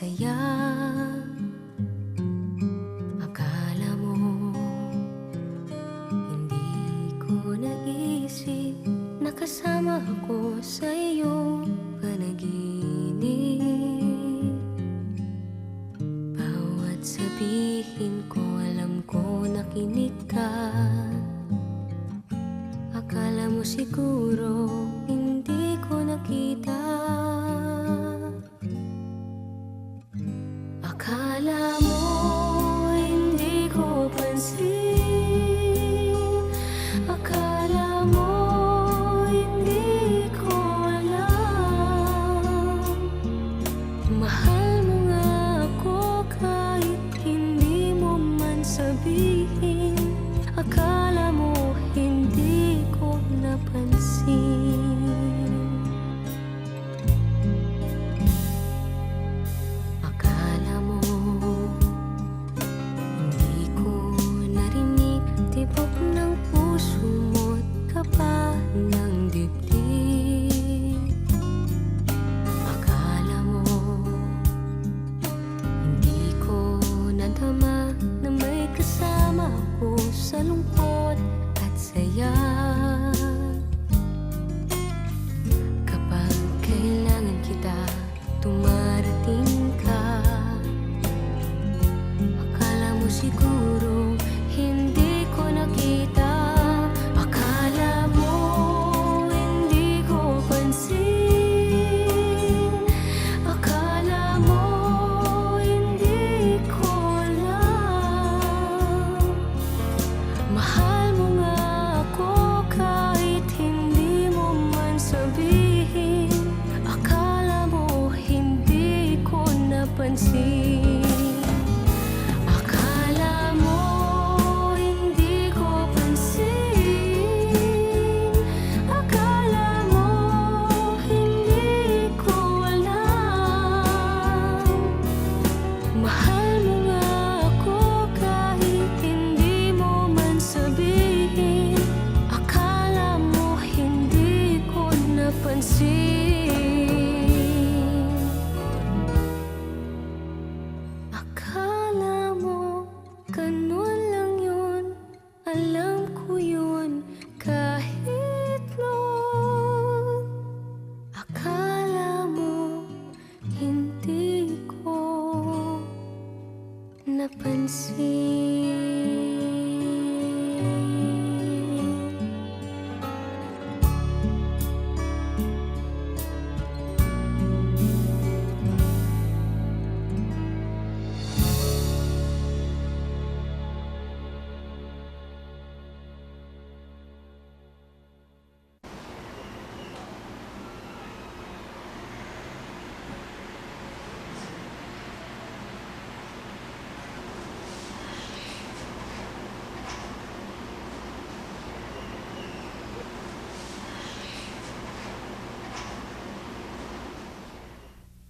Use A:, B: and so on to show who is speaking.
A: saya. Akala mo hindi ko naisip na kasama ako sa iyong panaginip. Bawat sabihin ko, alam ko nakinig ka. Akala mo siguro hindi ko nakita. Akala mo hindi ko pansin. Akala mo hindi ko alam. Mahal mo nga ako kahit hindi mo man sabihin. Akala mo hindi ko napansin. Akala mo hindi ko narinig tibok ng puso mo't kaba ng dibdib. Akala mo hindi ko nadama na may kasama ako sa lungkot at saya.